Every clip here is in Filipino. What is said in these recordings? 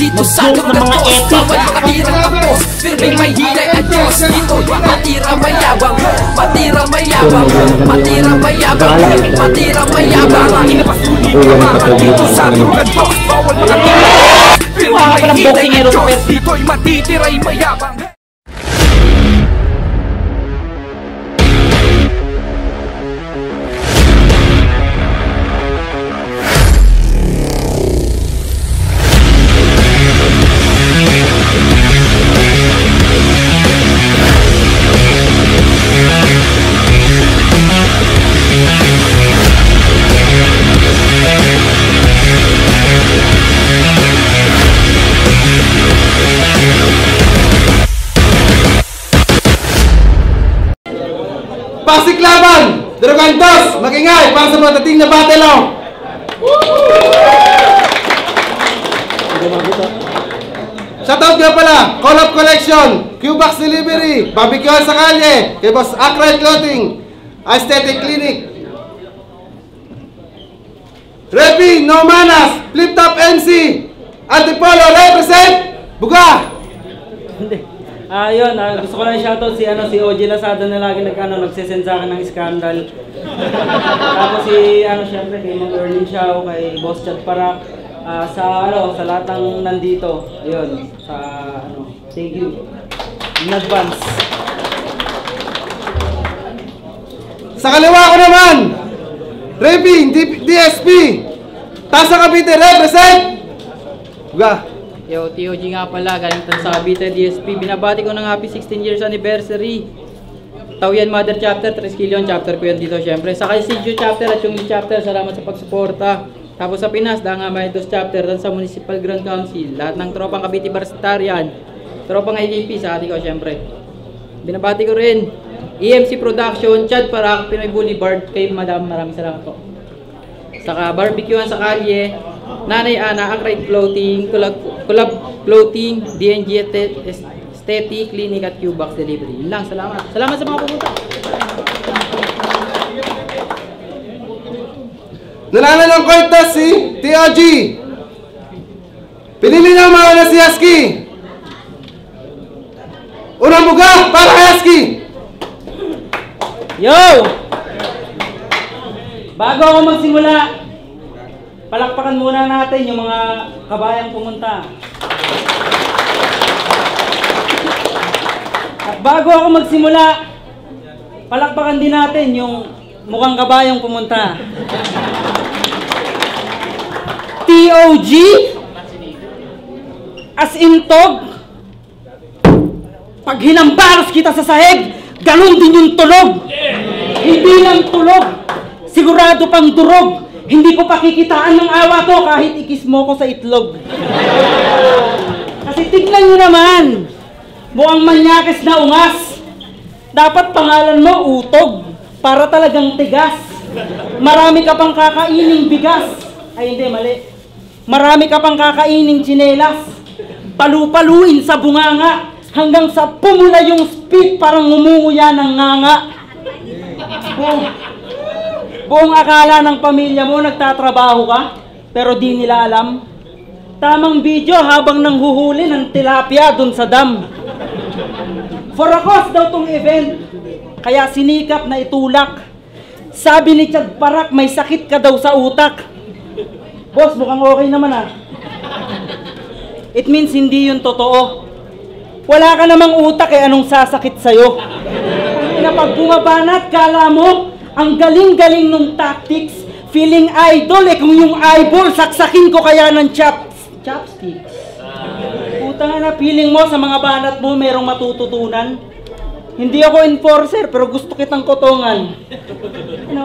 dito sa lugar ko. Bawat makatirang tapos, firming may hilay at Diyos. Dito matira mayabang, matira mayabang, matira mayabang, matira mayabang. Inapasuli ka mga dito sa lugar ko. Bawat makatirang tapos, firming may hilay at Diyos. Dito'y matitiray mayabang. Pasik laban! Drogantos! Mag-ingay para sa matating na battle! Shoutout nga pala! Call-up Collection! Q-Box Delivery! Barbecue sa kalye! Kay Boss Akray Clothing! Aesthetic Clinic! Repi! No Manas! Flip Top MC! Antipolo represent! Buga! Ayun, gusto ko lang shoutout si OG Lazada na lagi nagsesend sa akin ng scandal. Tapos syempre kay Mang Erling Xiao, kay Boss Chad Parak, sa lahat ng nandito. Ayun, thank you in advance. Sa kaliwa ko naman, Repi, DSP, Tasa Cavite represent! Buga! Yo, TOG nga pala, galing sa Cavite DSP. Binabati ko ng happy 16 years anniversary. Tawian Mother Chapter, 3 Kilyon Chapter ko yan dito syempre. Sa Kaisidyo Chapter at yung Chapter, salamat sa pagsuporta. Tapos sa Pinas, Danga Maydos Chapter, dan sa Municipal Grand Council. Lahat ng tropang Cavite Barsitarian, tropang IDP sa atin ko syempre. Binabati ko rin EMC Production, Chad Parak, Pinoy Boulevard, kay Madam, maraming salamat po. Saka barbecuean sa kalye, Nanay Ana, Akray Clothing, Collab Clothing, DNG Aesthetic Clinic at Q-Box Delivery. Yun lang, salamat. Salamat sa mga pumunta. Nalaman ng kwenta si TOG. Pinili niya mga na si Husky. Unang buga para kay Husky. Yo! Bago ako magsimula, palakpakan muna natin yung mga kabayang pumunta. At bago ako magsimula, palakpakan din natin yung mukhang kabayang pumunta. TOG? As in tog? Pag hinambaros kita sa sahig, ganun din yung tulog. Hindi lang tulog, sigurado pang durog. Hindi ko pakikitaan ng awa to kahit ikis mo ko sa itlog. Kasi tignan nyo naman, mukhang manyakis na ungas. Dapat pangalan mo utog, para talagang tigas. Marami ka pang kakaining bigas. Ay hindi, mali. Marami ka pang kakaining tsinelas. Palu-paluin sa bunganga, hanggang sa pumula yung spit parang ngumunguya ng nganga. Buong akala ng pamilya mo nagtatrabaho ka, pero di nila alam. Tamang video habang nanghuhuli ng tilapia dun sa dam. For a cause daw tong event, kaya sinikap na itulak. Sabi ni Chad Parak, may sakit ka daw sa utak. Boss, mukhang okay naman ah. It means hindi yun totoo. Wala ka namang utak eh, anong sasakit sa'yo? Pag bumabanat, kala mo, ang galing-galing nung tactics, feeling idol eh, kung yung eyeball, saksakin ko kaya ng chopsticks. Puta nga na, feeling mo sa mga banat mo merong matututunan. Hindi ako enforcer, pero gusto kitang kotongan.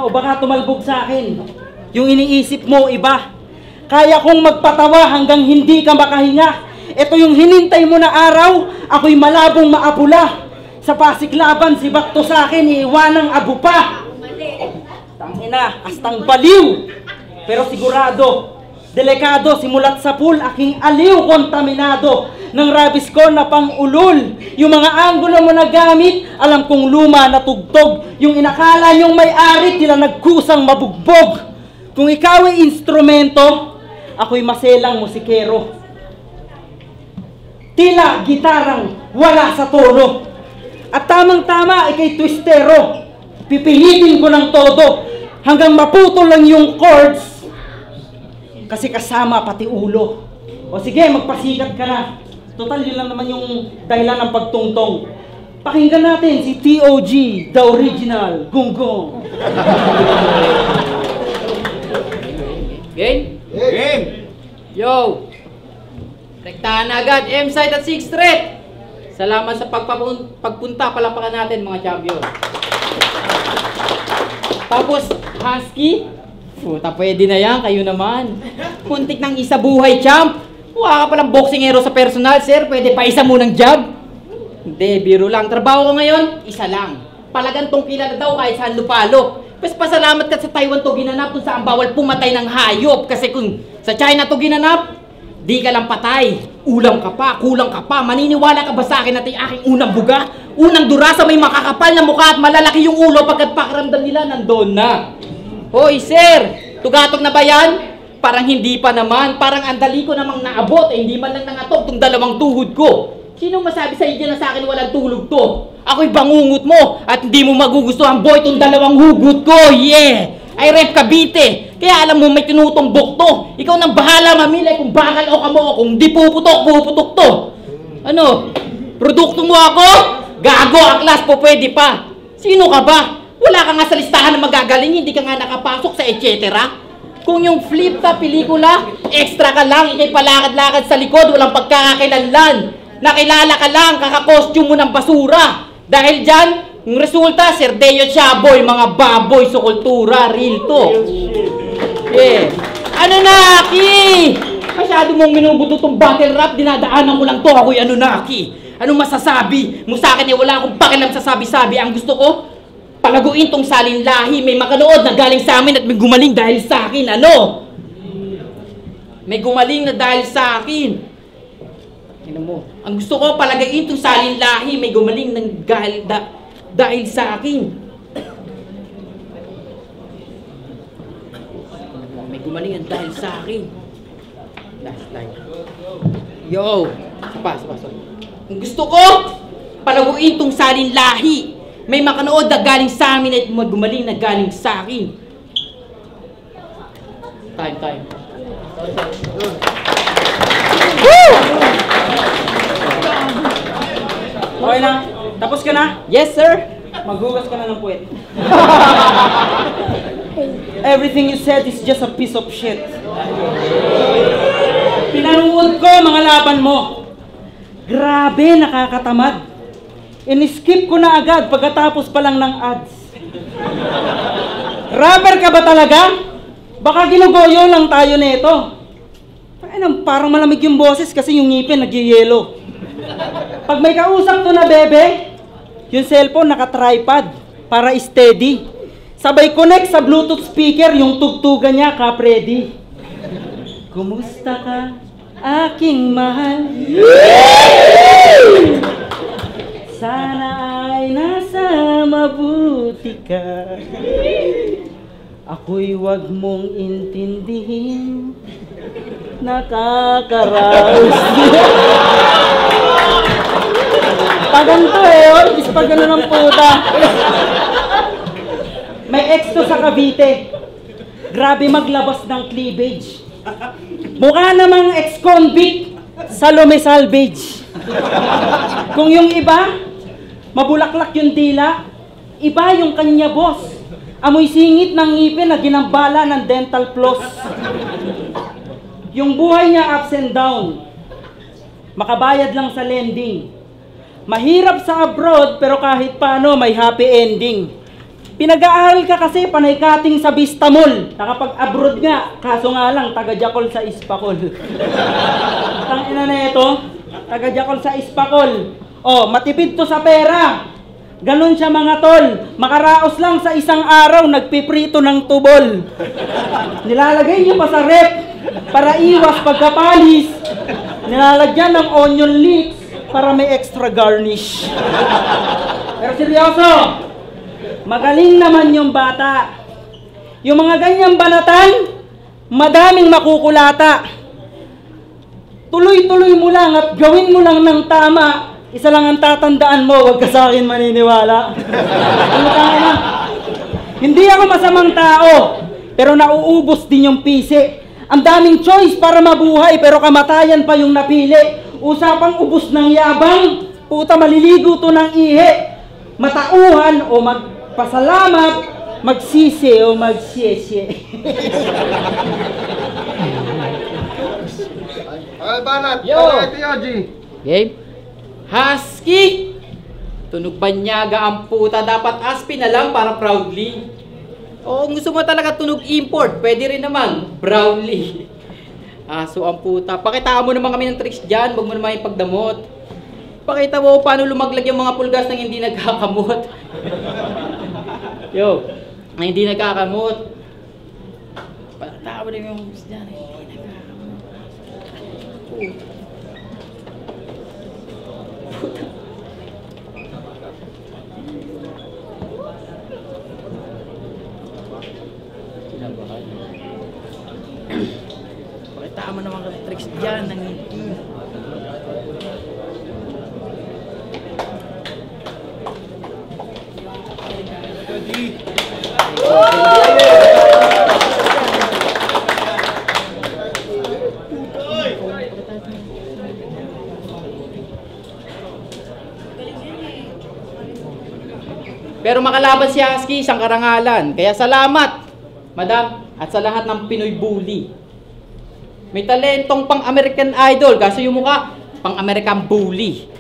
O baka tumalbog sa akin. Yung iniisip mo, iba. Kaya kong magpatawa hanggang hindi ka makahinga. Ito yung hinintay mo na araw, ako'y malabong maabula. Sa Pasiklaban, si Bakto sa akin, iiwanang abo pa. Tangina, astang baliw. Pero sigurado, delikado, simulat sa pool, aking aliw kontaminado. Ng rabis ko na pang-ulol. Yung mga anggulo mo na gamit, alam kong luma na tugtog. Yung inakala nyong may-ari, tila nagkusang mabugbog. Kung ikaw ay instrumento, ako'y maselang musikero. tila gitarang wala sa tono. At tamang-tama ikay twistero, pipilitin ko ng todo hanggang maputol lang yung chords kasi kasama pati ulo. O sige, magpasikat ka na. Total, yun lang naman yung dahilan ng pagtungtong. Pakinggan natin si TOG, the original Gonggong. Game? Game! Yo! Rektahan na agad, M-side at 6th threat. Salamat sa pagpunta, palapakan natin mga champion. Tapos, Husky. Puta, pwede na yan, kayo naman. Muntik ng isa buhay, champ. Mukha ka palang boxingero sa personal, sir. Pwede pa isa munang job. Hindi, biro lang. Trabaho ko ngayon, isa lang. Palagantong kilala daw kahit saan lupalo. Mas pasalamat ka sa Taiwan to ginanap kung saan bawal pumatay ng hayop. Kasi kung sa China to ginanap, di ka lang patay. Ulam ka pa, kulang ka pa. Maniniwala ka ba sa akin na ito aking unang buga? Unang durasa, may makakapal na mukha at malalaki yung ulo pagkat pakiramdam nila nandoon na. Hoy, sir! Tugatog na ba yan? Parang hindi pa naman. Parang andali ko namang naabot. Hindi man lang nangatog tong dalawang tuhod ko. Sinong masabi sa iyo na sa akin walang tulog to? Ako'y bangungot mo at hindi mo magugustuhan, boy, tong dalawang hugot ko. Yeah! Ay rep Cavite. Kaya alam mo may tinutumbok to. Ikaw nang bahala mamili kung bakal o kamo o kung di puputok to. Ano? Produkto mo ako? Gago, aklas po pwede pa. Sino ka ba? Wala ka nga sa listahan na magagaling, hindi ka nga nakapasok sa etc. Kung yung flip sa pelikula, extra ka lang, ikay palakad-lakad sa likod, walang pagkakakilanlan. Nakilala ka lang, kakakostume mo ng basura. Dahil dyan, yung resulta, Serdeo Chaboy, mga baboy sa kultura, real to. Yeah. Ano na, Aki? Masyado mong minubuto tong battle rap, dinadaanan ko lang to, ako'y ano na, Aki? Anong masasabi mo sa akin wala akong pakialam sa sabi-sabi. Ang gusto ko, palaguin tong salin lahi. May makanood na galing sa amin at may gumaling dahil sa akin. Ano? May gumaling na dahil sa akin. Tingnan mo. Ang gusto ko, palagayin tong salin lahi. May gumaling ng dahil sa akin. May gumaling ng dahil sa akin. Last time. Yo! Sapa. Ang gusto ko, palaguin tong salin lahi. May makanood na galing sa amin at gumaling na galing sa akin. Time. Woo! Okay na? Tapos ka na? Yes, sir. Maghugas ka na ng puwet. Everything you said is just a piece of shit. Pinanuod ko mga laban mo. Grabe, nakakatamad. In-skip ko na agad pagkatapos pa lang ng ads. Rapper ka ba talaga? Baka ginugoyo lang tayo nito. Parang malamig yung boses kasi yung ngipin nagyayelo. Pag may kausap to na bebe, yung cellphone naka-tripod para steady. Sabay connect sa Bluetooth speaker yung tugtugan niya, ka-ready. Kumusta ka, aking mahal? Sana ay nasa mabuti ka. Ako'y wag mong intindihin. Nakakaraos. Paganto oh. Is pag gano'n ng puta. May exto sa Cavite. Grabe maglabas ng cleavage. Mukha namang ex-convict sa Lume Salvage. Kung yung iba, mabulaklak yung dila, iba yung kanya boss. Amoy singit ng ngipin na ginambala ng dental floss. Yung buhay niya ups and down. Makabayad lang sa lending. Mahirap sa abroad pero kahit paano may happy ending. Pinag-aaral ka kasi panay kating sa Vista Mall. Nakapag-abroad nga, kaso nga lang taga-Jakol sa Ispakol. Tangina na ito, taga-Jakol sa Ispakol. Oh, matipid to sa pera. Ganon siya mga tol. Makaraos lang sa isang araw, nagpiprito ng tubol. Nilalagay niyo pa sa rep para iwas pagkapalis. Nilalagyan ng onion leeks para may extra garnish. Pero seryoso, magaling naman yung bata. Yung mga ganyang banatan, madaming makukulata. Tuloy-tuloy mo lang at gawin mo lang ng tama. Isa lang ang tatandaan mo, huwag ka sa akin maniniwala. Ano ka na? Hindi ako masamang tao, pero nauubos din yung pisi. Ang daming choice para mabuhay, pero kamatayan pa yung napili. Usapang ubos ng yabang, puta maliligo to ng ihi. Matauhan o magpasalamat, magsisi o magsisi. Okay, banat. Yo! Okay, Yoji. Game? Husky! Tunog banyaga ang puta. Dapat Aspi na lang para proudly. O kung gusto mo talaga tunog import, pwede rin naman. Brownlee. Aso ang puta. Pakitaan mo naman kami ng tricks dyan. Huwag mo naman ipagdamot. Pakita mo paano lumaglag yung mga pulgas nang hindi nagkakamot. Yo, na hindi nagkakamot. Pakitaan mo naman yung pulgas dyan. Hindi nagkakamot. Pakita mo naman kami tricks dyan ng hindi. Pero makalaban si Husky, isang karangalan. Kaya salamat, madam, at sa lahat ng Pinoy bully. May talentong pang-American Idol, kaso yung mukha, pang-American bully.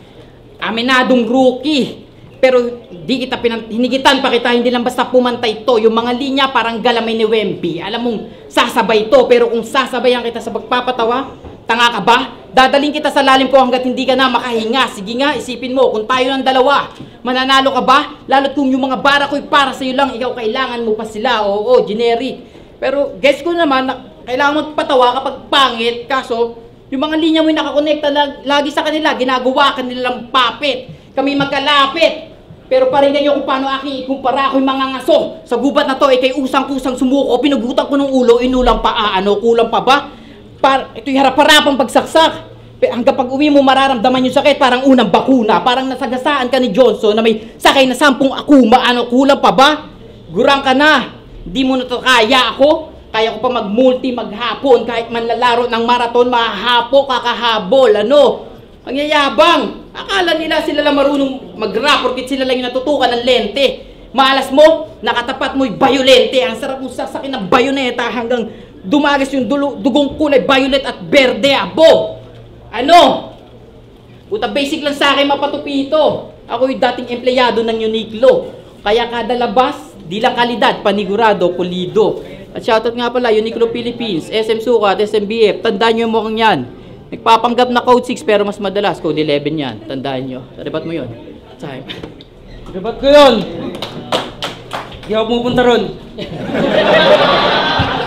Aminadong rookie. Pero di kita hinigitan pa kita, hindi lang basta pumantay to. Yung mga linya parang galamay ni Wemby. Alam mong sasabay to, pero kung sasabayan kita sa pagpapatawa, tanga ka ba? Dadaling kita sa lalim ko hanggat hindi ka na makahinga. Sige nga, isipin mo, kung tayo ng dalawa, mananalo ka ba? Lalo't kung yung mga bara ko'y para sa'yo lang, ikaw kailangan mo pa sila. Oo, generic. Pero guess ko naman na kailangan mo patawa kapag pangit. Kaso, yung mga linya mo nakakonekta lagi sa kanila, ginagawa ka nilang puppet. Kami magkalapit. Pero paringgan nyo kung paano aking ikumpara ako'y mga ngaso. Sa gubat na to, kay usang-kusang sumuko, pinugutan ko ng ulo, inulang pa, kulang pa ba? Ito'y harap-harapang pagsaksak. Hanggang pag uwi mo mararamdaman yung sakit, parang unang bakuna. Parang nasagasaan ka ni Johnson na may sakay na 10 akuma, kulang pa ba? Gurang ka na. Di mo na to kaya ako. Kaya ko pa mag-multi, maghapon. Kahit manlalaro ng marathon, mahahapo, kakahabol. Ang yayabang. Akala nila sila lang marunong mag-rap porkit sila lang yung natutukan ng lente. Malas mo, nakatapat mo'y bayolente. Ang sarap mong sasakin ng bayoneta hanggang dumagas yung dugong kulay violet at berde, abo. Puta basic lang sa akin mapatupito. Ako yung dating empleyado ng Uniqlo. Kaya kada labas, di lang kalidad, panigurado, pulido. At shoutout nga pala, Uniqlo Philippines, SM Sukat, SMBF, tandaan nyo yung mukhang yan. Nagpapanggap na code 6 pero mas madalas code 11 yan. Tandaan nyo. Rebat mo yun. Time. Rebat ko yun. Di ako pupunta ron.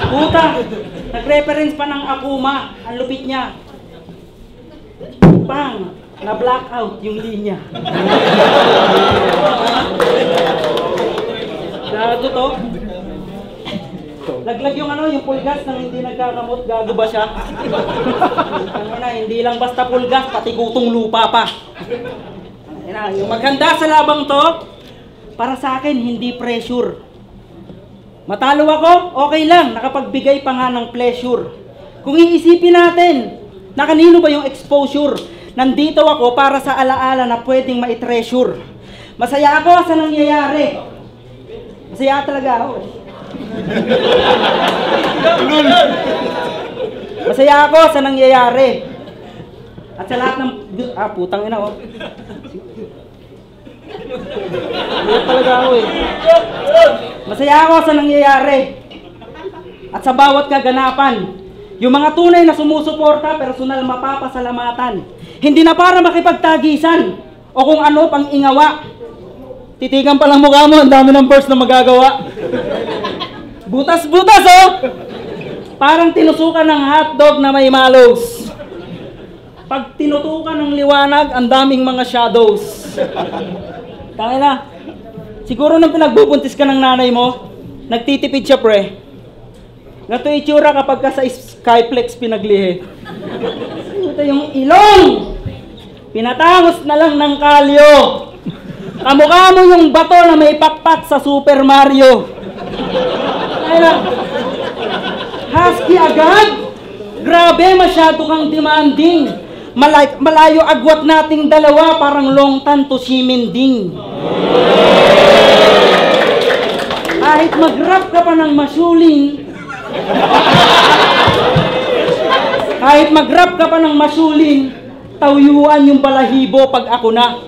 Puta, nag-reference pa ng Akuma. Ang lupit niya. Pang, na-blackout yung linya. Gago to. Laglag yung yung pulgas nang hindi nagkakamot, gago ba siya? Hindi lang basta pulgas, pati gutong lupa pa. Yung maghanda sa labang to, para sa akin, hindi pressure. Matalo ako, okay lang, nakapagbigay pa nga ng pleasure. Kung iisipin natin, na kanino ba yung exposure? Nandito ako para sa alaala na pwedeng mai-treasure. Masaya ako sa nangyayari. Masaya talaga ako. Masaya ako sa nangyayari. At sa lahat ng... putang ina oh. Masaya talaga ako eh. Masaya ako sa nangyayari. At sa bawat kaganapan. Yung mga tunay na sumusuporta, personal mapapasalamatan. Hindi na para makipagtagisan o kung ano pang ingawa. Titigan pa lang mukha mo, ang dami ng verse na magagawa. Butas-butas oh! Parang tinusukan ng hotdog na may malos. Pag tinutukan ng liwanag, ang daming mga shadows. Kaya na. Siguro nang pinagbubuntis ka ng nanay mo, nagtitipid siya pre. Gato itsura kapag ka sa Skyplex pinaglihi. Ito yung ilong. Pinatangos na lang ng kalyo. Kamukha mo yung bato na may pakpak sa Super Mario. Ayun, husky agad? Grabe, masyado kang demanding. Malayo agwat nating dalawa, parang long tan to siminding. Kahit mag-rap ka pa ng masulin, tawyuan yung balahibo pag ako na.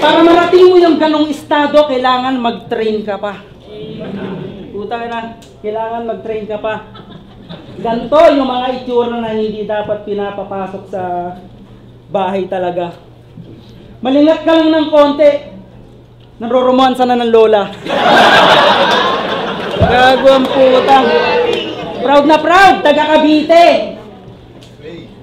Para marating mo yung ganong estado, kailangan mag-train ka pa. Puta na, kailangan mag-train ka pa. Ganto yung mga itsura na hindi dapat pinapapasok sa bahay talaga. Malingat ka lang ng konti, naroromansa na ng lola. Gago ang puta. Proud na proud, taga Cavite.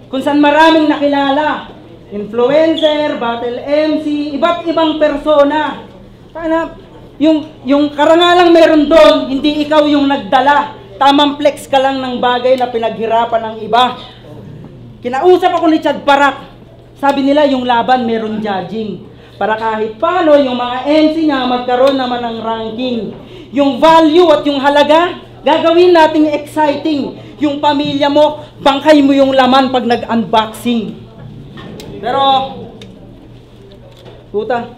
Kung saan maraming nakilala. Influencer, battle MC, iba't ibang persona. Sana, yung karangalang meron doon, hindi ikaw yung nagdala. Tamang flex ka lang ng bagay na pinaghirapan ng iba. Kinausap ako ni Chad Barak. Sabi nila yung laban meron judging. Para kahit paano yung mga MC niya magkaroon naman ng ranking. Yung value at yung halaga, gagawin nating exciting. Yung pamilya mo, bangkay mo yung laman pag nag-unboxing. Pero, puta,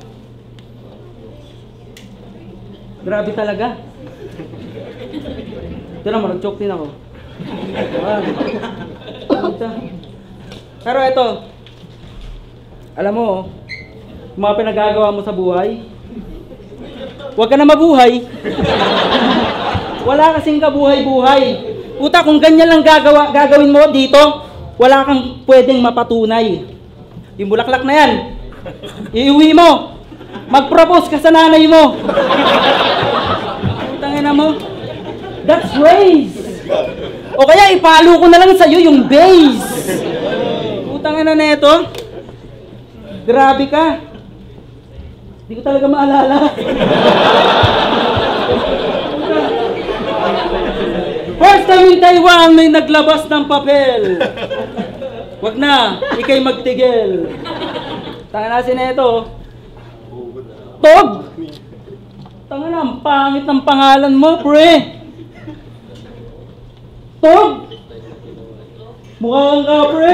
grabe talaga. Ito naman, nag-choke din ako. Puta. Pero ito, alam mo, mga pinagagawa mo sa buhay, huwag ka na mabuhay. Wala kasing kabuhay-buhay. Puta, kung ganyan lang gagawin mo dito, wala kang pwedeng mapatunay. Yung bulaklak na yan, iuwi mo. Mag-propose ka sa nanay mo. Putangin na mo. That's raise. O kaya ipalo ko na lang sa'yo yung base. Putangin na neto. Grabe ka. Hindi ko talaga maalala. First time in Taiwan may naglabas ng papel. Wag na, ikay magtigil. Tanga na si Neto. Tog! Tanga na, ang pangit ng pangalan mo, pre. Tog! Mukhang ka, pre.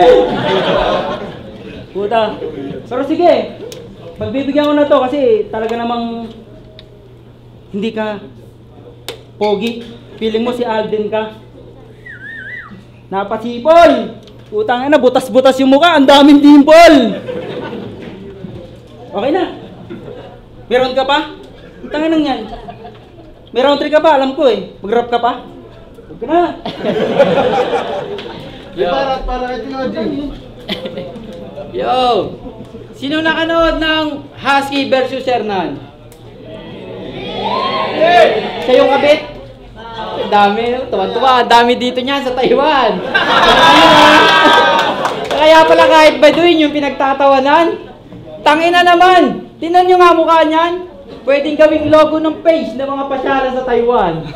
Puta. Pero sige, pagbibigyan ko na to kasi talaga namang hindi ka pogi. Feeling mo si Alden ka. Napasipol! Utang na, butas-butas yung mukha, ang daming dimple. Okay na. Meron ka pa? Utang na yan. Meron 3 ka pa, alam ko eh. Mag-rap ka pa? Huwag ka na. Para kay Tinoji. Yo! Sino nakanood ng Husky versus Hernan? Siya yung kabit? Dami, tuwa-tuwa, dami dito niyan sa Taiwan. Kaya pala kahit Baduin yung pinagtatawanan, tangina naman, tinan nyo nga mukha niyan, pwedeng gawing logo ng page ng mga pasyalan sa Taiwan.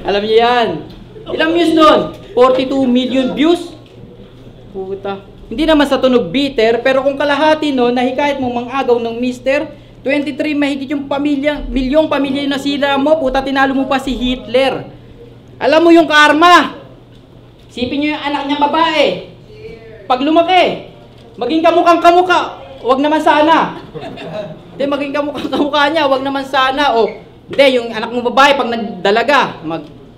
Alam niyo yan. Ilang views nun? 42 million views? Puta. Hindi naman sa tunog bitter, pero kung kalahati nun, nahikayat mong mangagaw ng mister, 23 mahigit yung milyong pamilya yung nasira mo, puta tinalo mo pa si Hitler. Alam mo yung karma. Sipin nyo yung anak niyang babae. Pag lumaki, maging kamukhang kamukha, wag naman sana. Hindi, maging kamukhang kamukha niya, wag naman sana. O, hindi, yung anak mo babae, pag nagdalaga,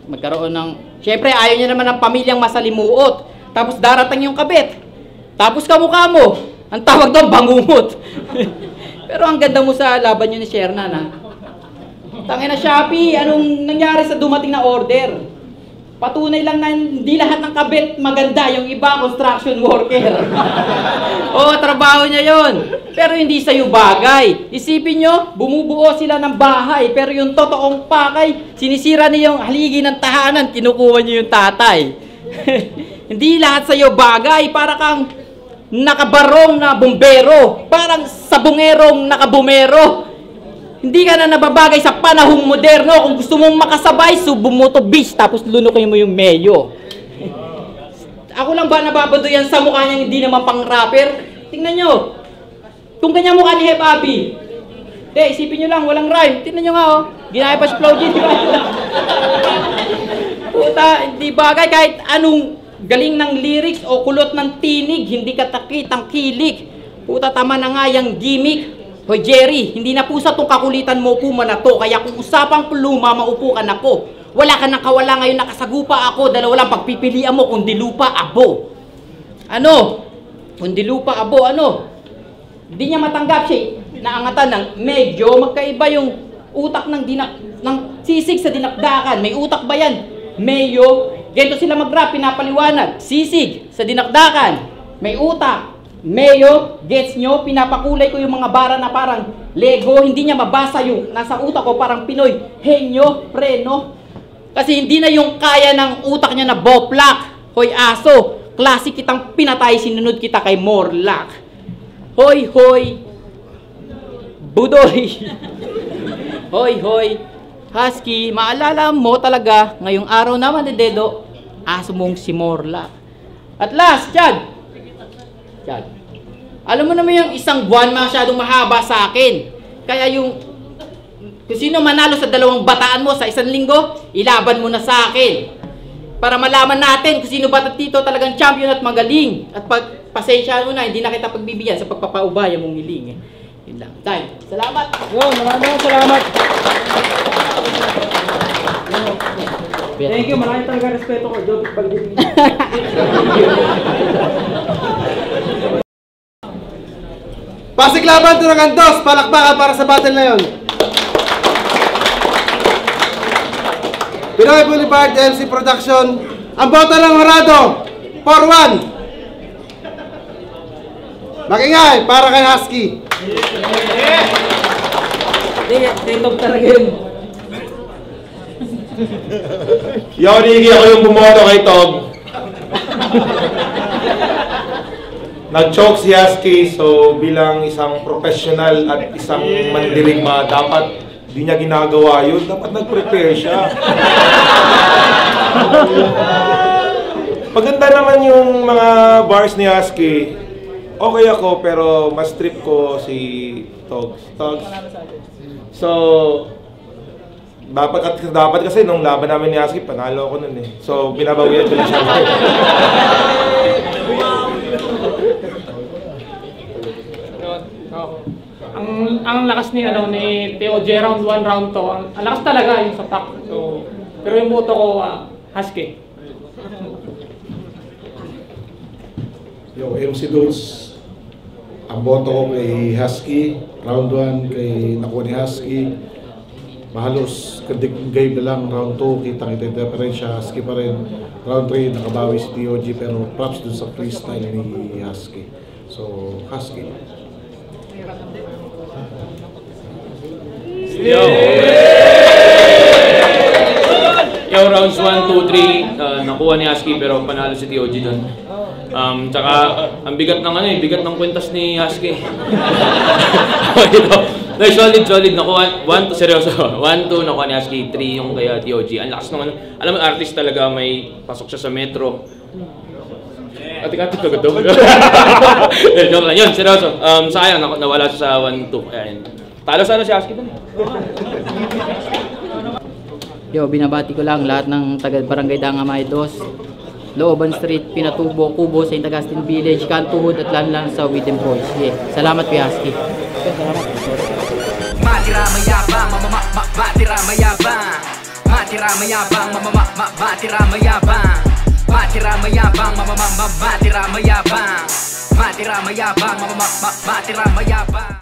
magkaroon ng, syempre ayaw niya naman ng pamilyang masalimuot. Tapos darating yung kabit. Tapos kamukha mo, ang tawag doon, bangungot. Pero ang ganda mo sa laban nyo ni Shernan, ha? Tangin na Shopee, anong nangyari sa dumating na order? Patunay lang na hindi lahat ng kabit maganda, yung iba construction worker. Oo, trabaho niya yon. Pero hindi sa'yo bagay. Isipin nyo, bumubuo sila ng bahay, pero yung totoong pakay, sinisira niyo yung haligi ng tahanan, kinukuha niyo yung tatay. Hindi lahat sa'yo bagay, para kang nakabarong na bumbero, parang sabungerong nakabumero. Hindi ka na nababagay sa panahong moderno. Kung gusto mong makasabay, subo mo to bis, tapos lunukin mo yung meyo. Ako lang ba nababado yan sa mukha niya hindi naman pang rapper? Tingnan nyo. Kung ganyan mukha ni Hep Abby. Isipin nyo lang, walang rhyme. Tingnan nyo nga, oh. Ginaya pa si Flow G, di ba? Puta, hindi bagay kahit anong galing ng lyrics o kulot ng tinig, hindi katakit ang kilig. Puta, tama na nga yung gimmick. Hoy Jerry, hindi na pusa tong kakulitan mo po man na to. Kaya kung usapang pluma, maupo ka na ko. Wala ka nang kawala ngayon, nakasagupa ako. Dalawa lang pagpipilian mo, kundi lupa, abo. Ano? Kundi lupa, abo, ano? Hindi niya matanggap siya. Naangatan ng medyo magkaiba yung utak ng sisig sa dinakdakan. May utak ba yan? Medyo, ganito sila mag-rap, pinapaliwanag. Sisig sa dinakdakan. May utak. Medyo, gets nyo, pinapakulay ko yung mga bara na parang Lego. Hindi niya mabasa yung nasa utak ko parang Pinoy. Henyo, preno. Kasi hindi na yung kaya ng utak niya na boplak. Hoy aso, klase kitang pinatay, sinunod kita kay Morlock. Hoy, hoy, budoy. Hoy, hoy, Husky, maalala mo talaga, ngayong araw naman ni Dedo, aso mong si Morlock. At last, Chad. Alam mo naman yung isang buwan masyadong mahaba sa akin. Kaya yung kung sino manalo sa 2 bataan mo sa 1 linggo, ilaban mo na sa akin. Para malaman natin kung sino ba dito talagang champion at magaling. At pasensya mo na, hindi na kita pagbibigyan sa pagpapaubaya mong hiling. Yun lang. Time. Salamat. Maraming salamat. Thank you, maraming talaga respeto ko. Job, pagbibigyan. Pasig laban, Turangan 2, palakpakan para sa battle na yun. Pinoy Boulevard MC Production, ang boto ng Horado, 4-1. Makingay, para kay Husky. Tentog talaga yun. Niki, ako yung bumoto kay Tog. Nag-choke si Husky, so bilang isang professional at isang mandirigma, dapat hindi niya ginagawa yun, dapat nag-prepare siya. Maganda naman yung mga bars ni Husky. Okay ako, pero mas trip ko si Togs. So, dapat kasi nung laban namin ni Husky, panalo ako nun eh. So, binabawian ko na siya. Ang lakas ni TOJ round 1, round 2. Ang lakas talaga yung sa top. So, pero yung boto ko Husky. Yo, MC Dudes, ang boto ko kay Husky, round 1 kay nakuha ni Husky. Mahalos kadigay na lang, round 2 kita diferensya, Husky pa rin. Round 3 nakabawi si TOG, pero props dun sa freestyle ni Husky. So, Husky. Yo, rounds 1, 2, 3, nakuha ni Husky pero panalo si TOG doon. Tsaka ang bigat ng bigat ng kwentas ni Husky. Solid, nakuha 1, 2, seryoso. 1, 2 nakuha ni Husky, 3 yung kaya TOG. Ang lakas ng alam mo artist talaga, may pasok siya sa metro. Ati-ati ka gato. Joke lang yun, seryoso. Sayang nawala siya sa 1, 2. Ayan. Talo sana si Husky doon. Yo, binabati ko lang lahat ng taga-barangay Dangamay 2, Looban Street, Pinatubo, Kubo, St. Augustine Village, Kantuhod at Lanlan sa Within Boys. Yeah. Salamat kay Husky. Matira mayabang, matira mayabang. Matira mayabang, matira mayabang. Matira mayabang, matira mayabang. Matira mayabang, matira mayabang.